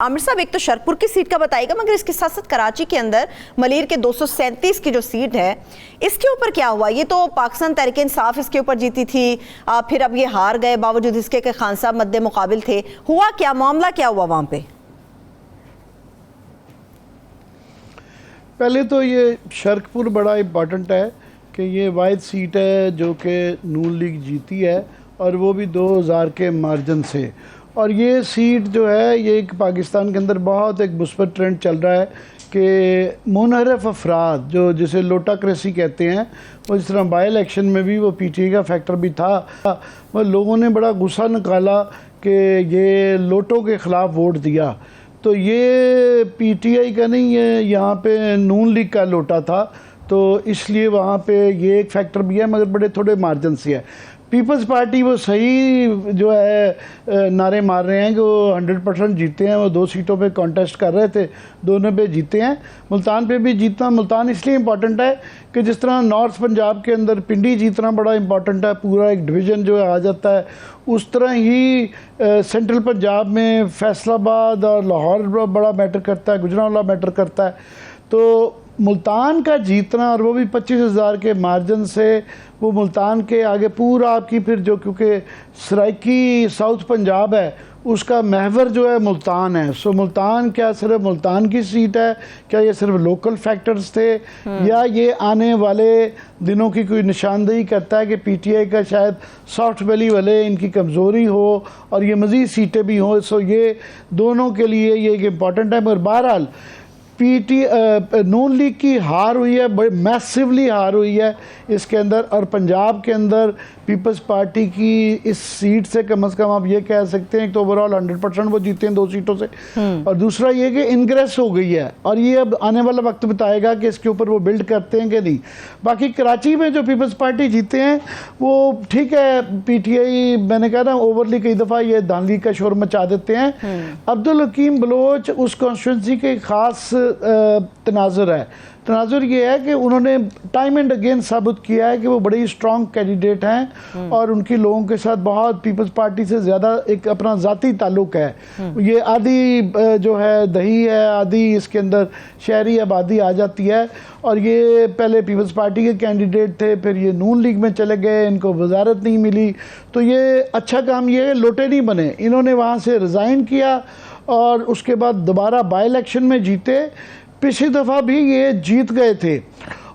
आमिर साहब, एक तो शरपुर की सीट का बताइएगा, मगर इसके साथ साथ कराची के अंदर मलीर के 237 की जो सीट है इसके ऊपर क्या हुआ? ये तो पाकिस्तान तहरीक इंसाफ इसके ऊपर जीती थी, फिर अब ये हार गए बावजूद इसके कि खान साहब मद्दे मुकाबिल थे। हुआ क्या, मामला क्या हुआ वहाँ पे? पहले तो ये शरकपुर बड़ा इम्पॉर्टेंट है कि ये वाहिद सीट है जो कि नून लीग जीती है और वो भी 2000 के मार्जिन से। और ये सीट जो है ये एक पाकिस्तान के अंदर बहुत एक मुस्बत ट्रेंड चल रहा है कि मुनहरफ अफराद जो जिसे लोटाक्रेसी कहते हैं, वो इस तरह बाई इलेक्शन में भी वो पीटीआई का फैक्टर भी था। वो लोगों ने बड़ा गुस्सा निकाला कि ये लोटों के ख़िलाफ़ वोट दिया, तो ये पीटीआई का नहीं, ये यहाँ पे नून लीग का लोटा था, तो इसलिए वहाँ पे ये एक फैक्टर भी है, मगर बड़े थोड़े मार्जिन से है। पीपल्स पार्टी वो सही जो है नारे मार रहे हैं कि वो 100% जीते हैं। वो 2 सीटों पे कॉन्टेस्ट कर रहे थे, दोनों पे जीते हैं। मुल्तान पे भी जीतना, मुल्तान इसलिए इम्पॉर्टेंट है कि जिस तरह नॉर्थ पंजाब के अंदर पिंडी जीतना बड़ा इम्पॉर्टेंट है, पूरा एक डिवीज़न जो है आ जाता है, उस तरह ही सेंट्रल पंजाब में फैसलाबाद और लाहौर बड़ा मैटर करता है, गुजरांवाला मैटर करता है। तो मुल्तान का जीतना, और वो भी 25,000 के मार्जिन से, वो मुल्तान के आगे पूरा आपकी फिर जो, क्योंकि सराइकी साउथ पंजाब है उसका महवर जो है मुल्तान है। सो मुल्तान क्या सिर्फ मुल्तान की सीट है, क्या ये सिर्फ लोकल फैक्टर्स थे, या ये आने वाले दिनों की कोई निशानदेही करता है कि पीटीआई का शायद सॉफ्ट वैली वाले इनकी कमज़ोरी हो और ये मज़ीद सीटें भी हों। सो ये दोनों के लिए ये एक इम्पॉर्टेंट है। मगर बहरहाल नून लीग की हार हुई है, बड़ी मैसिवली हार हुई है इसके अंदर। और पंजाब के अंदर पीपल्स पार्टी की इस सीट से कम आप ये कह सकते हैं कि तो ओवरऑल 100% वो जीते हैं 2 सीटों से। और दूसरा ये कि इनग्रेस हो गई है, और ये अब आने वाला वक्त बताएगा कि इसके ऊपर वो बिल्ड करते हैं कि नहीं। बाकी कराची में जो पीपल्स पार्टी जीते हैं वो ठीक है, पीटीआई मैंने कहा ना ओवरली कई दफ़ा ये धांधली का शोर मचा देते हैं। अब्दुल हकीम बलोच उस कॉन्स्टिट्यूंसी के ख़ास तनाजुर है। तनाजुर ये है कि उन्होंने टाइम एंड अगेन साबित किया है कि वो बड़े स्ट्रॉन्ग कैंडिडेट हैं और उनकी लोगों के साथ बहुत पीपल्स पार्टी से ज़्यादा एक अपना ज़ाती ताल्लुक है। ये आधी जो है दही है, आधी इसके अंदर शहरी आबादी आ जाती है। और ये पहले पीपल्स पार्टी के कैंडिडेट थे, फिर ये नून लीग में चले गए, इनको वजारत नहीं मिली। तो ये अच्छा काम ये है, लोटे नहीं बने, इन्होंने वहाँ से रिज़ाइन किया और उसके बाद दोबारा बाई इलेक्शन में जीते। पिछली दफ़ा भी ये जीत गए थे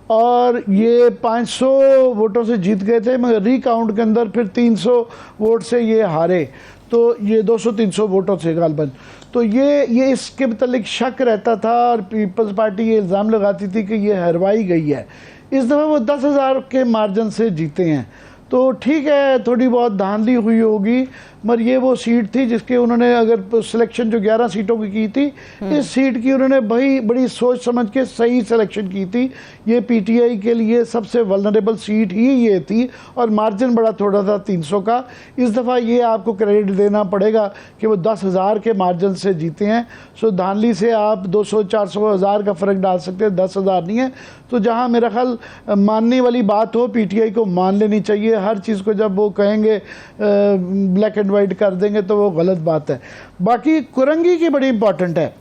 और ये 500 वोटों से जीत गए थे, मगर रिकाउंट के अंदर फिर 300 वोट से ये हारे। तो ये 200-300 वोटों से गालबन। तो ये इसके मतलब शक रहता था और पीपल्स पार्टी ये इल्ज़ाम लगाती थी कि ये हरवाई गई है। इस दफ़ा वो 10,000 के मार्जिन से जीते हैं। तो ठीक है, थोड़ी बहुत धांधली हुई होगी, मगर ये वो सीट थी जिसके उन्होंने अगर सिलेक्शन जो 11 सीटों की थी, इस सीट की उन्होंने बड़ी सोच समझ के सही सिलेक्शन की थी। ये पीटीआई के लिए सबसे वल्नरेबल सीट ही ये थी और मार्जिन बड़ा थोड़ा था 300 का। इस दफ़ा ये आपको क्रेडिट देना पड़ेगा कि वो 10,000 के मार्जिन से जीते हैं। सो धांधली से आप 200-400 का फ़र्क डाल सकते हैं, 10,000 नहीं है। तो जहाँ मेरा ख्याल मानने वाली बात हो, पीटीआई को मान लेनी चाहिए। हर चीज़ को जब वो कहेंगे ब्लैक एंड वाइट कर देंगे तो वो गलत बात है। बाकी कुरंगी की बड़ी इंपॉर्टेंट है।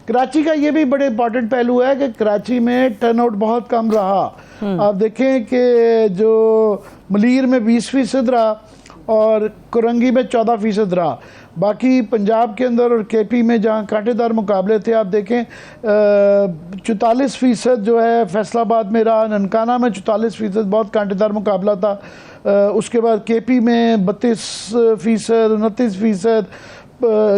कराची का ये भी बड़े इंपॉर्टेंट पहलू है कि कराची में टर्नआउट बहुत कम रहा। आप देखें कि जो मलीर में 20% रहा और कुरंगी में 14% रहा। बाकी पंजाब के अंदर और केपी में जहाँ कांटेदार मुकाबले थे, आप देखें 44% जो है फैसलाबाद में रहा, ननकाना में 44%, बहुत कांटेदार मुकाबला था। उसके बाद केपी में 32%, 29%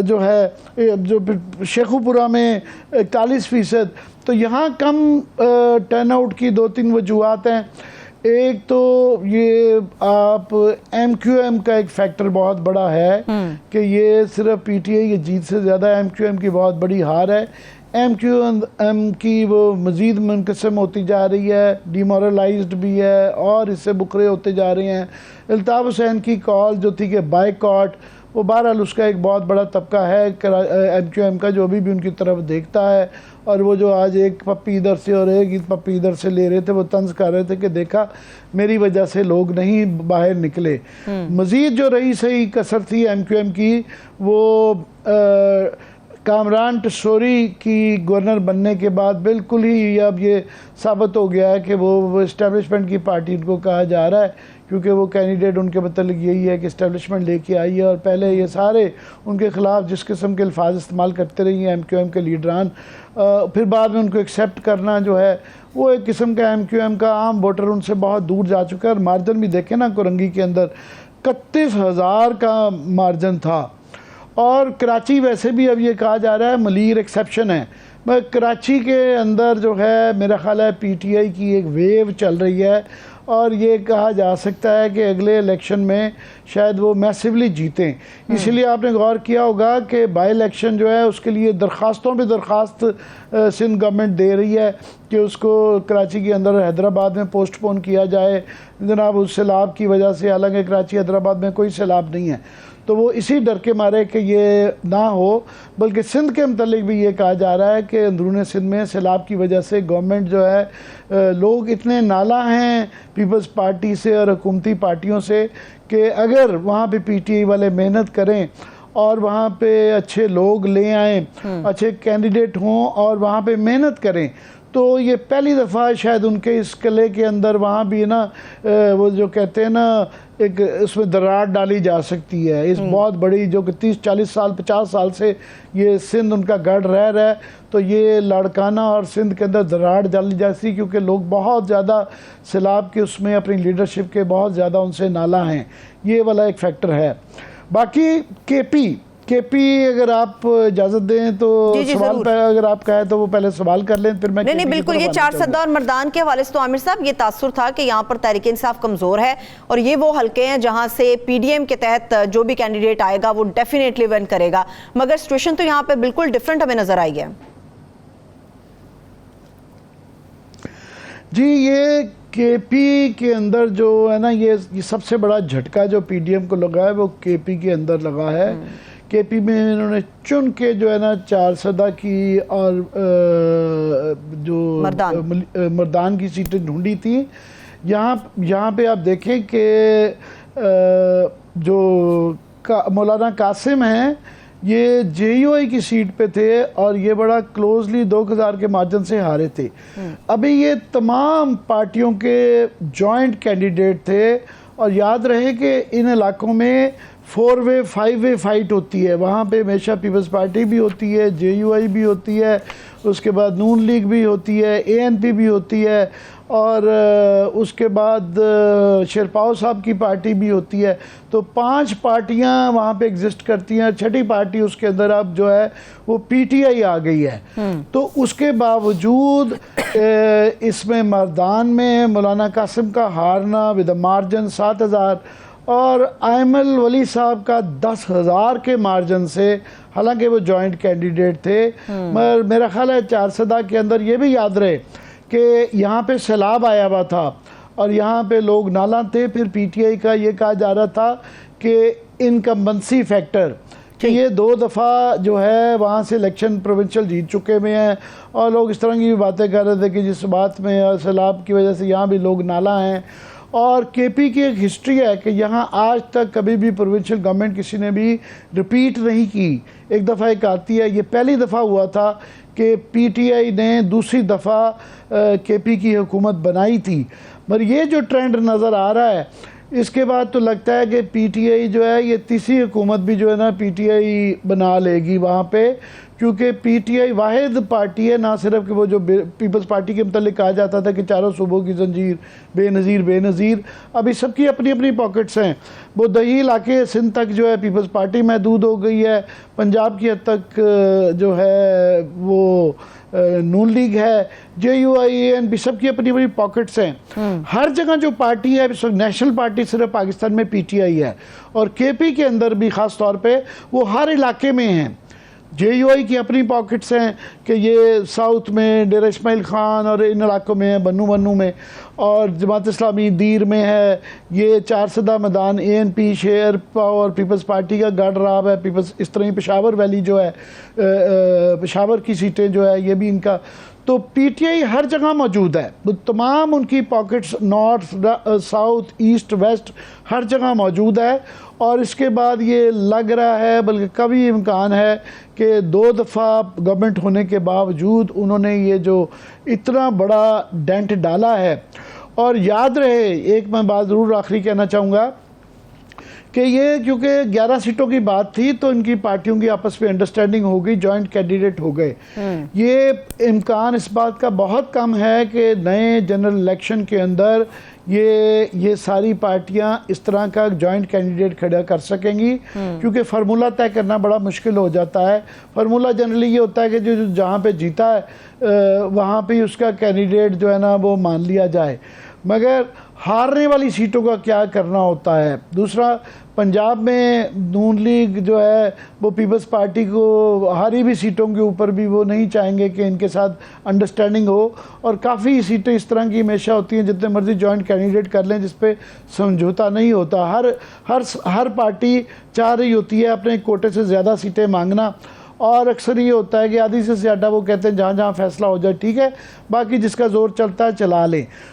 जो है, जो शेखुपुरा में 41%। तो यहाँ कम टर्नआउट की 2-3 वजूहत हैं। एक तो ये आप एमक्यूएम का एक फैक्टर बहुत बड़ा है कि ये सिर्फ पीटीआई की जीत से ज़्यादा एमक्यूएम की बहुत बड़ी हार है। एमक्यूएम की वो मज़ीद मुनक़सम होती जा रही है, डिमोरलाइज्ड भी है और इससे बुकरे होते जा रहे हैं। अल्ताफ़ हुसैन की कॉल जो थी कि बायकॉट, वो बहरहाल उसका एक बहुत बड़ा तबका है एमक्यूएम का जो अभी भी उनकी तरफ देखता है। और वो जो आज एक पप्पी इधर से और एक पप्पी इधर से ले रहे थे, वो तंज कर रहे थे कि देखा मेरी वजह से लोग नहीं बाहर निकले। मज़ीद जो रही सही कसर थी एमक्यूएम की, वो कामरान टशोरी की गवर्नर बनने के बाद बिल्कुल ही अब ये साबित हो गया है कि वो इस्टेब्लिशमेंट की पार्टी उनको कहा जा रहा है, क्योंकि वो कैंडिडेट उनके मतलब यही है कि इस्टेब्लिशमेंट लेके आई है। और पहले ये सारे उनके ख़िलाफ़ जिस किस्म के अल्फाज इस्तेमाल करते रही हैं MQM के लीडरान, फिर बाद में उनको एक्सेप्ट करना जो है वो एक किस्म का MQM का आम वोटर उनसे बहुत दूर जा चुका है। और मार्जिन भी देखें ना, कोरंगी के अंदर 31,000 का मार्जिन था। और कराची वैसे भी अब ये कहा जा रहा है मलीर एक्सेप्शन है, मगर कराची के अंदर जो है मेरा ख्याल है PTI की एक वेव चल रही है और ये कहा जा सकता है कि अगले इलेक्शन में शायद वो मैसिवली जीतें। इसलिए आपने गौर किया होगा कि बाई इलेक्शन जो है उसके लिए दरख्वास्तों पे दरख्वास्त सिंध गवर्नमेंट दे रही है कि उसको कराची के अंदर हैदराबाद में पोस्टपोन किया जाए जनाब उस सैलाब की वजह से। हालांकि कराची हैदराबाद में कोई सैलाब नहीं है, तो वो इसी डर के मारे कि ये ना हो, बल्कि सिंध के मतलब भी ये कहा जा रहा है कि अंदरून सिंध में सैलाब की वजह से गवर्नमेंट जो है लोग इतने नाला हैं पीपल्स पार्टी से और हुकूमती पार्टियों से कि अगर वहाँ पे PTI वाले मेहनत करें और वहाँ पे अच्छे लोग ले आएँ, अच्छे कैंडिडेट हों और वहाँ पे मेहनत करें, तो ये पहली दफ़ा शायद उनके इस किले के अंदर वहाँ भी ना वो जो कहते हैं ना एक उसमें दरार डाली जा सकती है। इस बहुत बड़ी जो कि 30-40 साल 50 साल से ये सिंध उनका गढ़ रह रहा है, तो ये लाड़काना और सिंध के अंदर दरार डाली जाती, क्योंकि लोग बहुत ज़्यादा सैलाब के उसमें अपनी लीडरशिप के बहुत ज़्यादा उनसे नाला हैं। ये वाला एक फैक्टर है। बाकी KP अगर आप इजाज़त दें तो सवाल पे अगर आप कहें तो वो पहले सवाल कर लें, फिर मैं नहीं बिल्कुल। ये चारसद्दा और मर्दान के हवाले से तो आमिर साहब ये तासुर था कि यहाँ पर तहरीक इंसाफ कमज़ोर है और ये वो हल्के हैं जहाँ से PDM के तहत जो भी कैंडिडेट आएगा वो डेफिनेटली विन करेगा, मगर सिचुएशन तो यहाँ पे बिल्कुल डिफरेंट हमें नज़र आई है। जी, ये KP के अंदर जो है ना ये सबसे बड़ा झटका जो PDM को लगा है वो KP के अंदर लगा है। KP में इन्होंने चुन के जो है ना चारसद्दा की और जो मर्दान की सीटें ढूंढी थी। यहाँ पे आप देखें कि जो मौलाना कासिम हैं ये JUI की सीट पे थे और ये बड़ा क्लोजली 2000 के मार्जिन से हारे थे। अभी ये तमाम पार्टियों के जॉइंट कैंडिडेट थे और याद रहे कि इन इलाकों में 4 वे 5 वे फाइट होती है। वहाँ पे हमेशा पीपल्स पार्टी भी होती है, JUI भी होती है, उसके बाद नून लीग भी होती है, ANP भी होती है और उसके बाद शेरपाव साहब की पार्टी भी होती है। तो 5 पार्टियां वहाँ पे एग्जिस्ट करती हैं। छठी पार्टी उसके अंदर अब जो है वो PTI आ गई है। तो उसके बावजूद इसमें मर्दान में मौलाना कासिम का हारना विद मार्जिन 7000 और आयमल वली साहब का 10,000 के मार्जिन से, हालांकि वो जॉइंट कैंडिडेट थे, मगर मेरा ख्याल है चारसद्दा के अंदर ये भी याद रहे कि यहाँ पे सैलाब आया हुआ था और यहाँ पे लोग नाला थे। फिर PTI का ये कहा जा रहा था कि इनकम्बेंसी फैक्टर कि ये 2 दफ़ा जो है वहाँ से इलेक्शन प्रोविंशियल जीत चुके हुए हैं और लोग इस तरह की भी बातें कर रहे थे कि जिस बात में सैलाब की वजह से यहाँ भी लोग नाला हैं। और KP की एक हिस्ट्री है कि यहाँ आज तक कभी भी प्रोविंशियल गवर्नमेंट किसी ने भी रिपीट नहीं की। एक दफ़ा एक आती है, ये पहली दफ़ा हुआ था कि PTI ने दूसरी दफ़ा KP की हुकूमत बनाई थी। मगर ये जो ट्रेंड नज़र आ रहा है इसके बाद तो लगता है कि PTI जो है ये तीसरी हुकूमत भी जो है ना PTI बना लेगी वहाँ पे, क्योंकि PTI वाहिद पार्टी है, ना सिर्फ कि वो जो पीपल्स पार्टी के मतलब कहा जाता था कि चारों सूबों की जंजीर बेनज़ीर, अभी सबकी अपनी अपनी पॉकेट्स हैं। वो दही इलाके सिंध तक जो है पीपल्स पार्टी महदूद हो गई है, पंजाब की हद तक जो है वो नून लीग है, JUI ANP सबकी अपनी अपनी पॉकेट्स हैं। हर जगह जो पार्टी है नेशनल पार्टी सिर्फ पाकिस्तान में PTI है और KP के अंदर भी ख़ास तौर पे वो हर इलाके में हैं। JUI की अपनी पॉकेट्स हैं कि ये साउथ में डेरा इस्माइल खान और इन इलाकों में है, बन्नू में, और जमात इस्लामी दीर में है। ये चारसद्दा मैदान ANP शेरपा और पीपल्स पार्टी का गढ़ रहा है। पीपल्स इस तरह ही पेशावर वैली जो है पेशावर की सीटें जो है ये भी इनका। तो PTI हर जगह मौजूद है, तो तमाम उनकी pockets north south east west हर जगह मौजूद है। और इसके बाद ये लग रहा है, बल्कि कभी इम्कान है कि 2 दफ़ा गवर्नमेंट होने के बावजूद उन्होंने ये जो इतना बड़ा डेंट डाला है। और याद रहे, एक मैं बात ज़रूर आखिरी कहना चाहूँगा कि ये क्योंकि 11 सीटों की बात थी तो इनकी पार्टियों की आपस में अंडरस्टैंडिंग हो गई, जॉइंट कैंडिडेट हो गए। ये इम्कान इस बात का बहुत कम है कि नए जनरल इलेक्शन के अंदर ये सारी पार्टियां इस तरह का जॉइंट कैंडिडेट खड़ा कर सकेंगी, क्योंकि फार्मूला तय करना बड़ा मुश्किल हो जाता है। फार्मूला जनरली ये होता है कि जो जहाँ पे जीता है वहाँ पे उसका कैंडिडेट जो है ना वो मान लिया जाए, मगर हारने वाली सीटों का क्या करना होता है। दूसरा, पंजाब में नून लीग जो है वो पीपल्स पार्टी को हारी भी सीटों के ऊपर भी वो नहीं चाहेंगे कि इनके साथ अंडरस्टैंडिंग हो, और काफ़ी सीटें इस तरह की हमेशा होती हैं जितने मर्जी जॉइंट कैंडिडेट कर लें जिस पे समझौता नहीं होता। हर पार्टी चाह रही होती है अपने कोटे से ज़्यादा सीटें मांगना, और अक्सर ये होता है कि आधी से ज़्यादा वो कहते हैं जहाँ जहाँ फैसला हो जाए ठीक है, बाकी जिसका ज़ोर चलता है चला लें।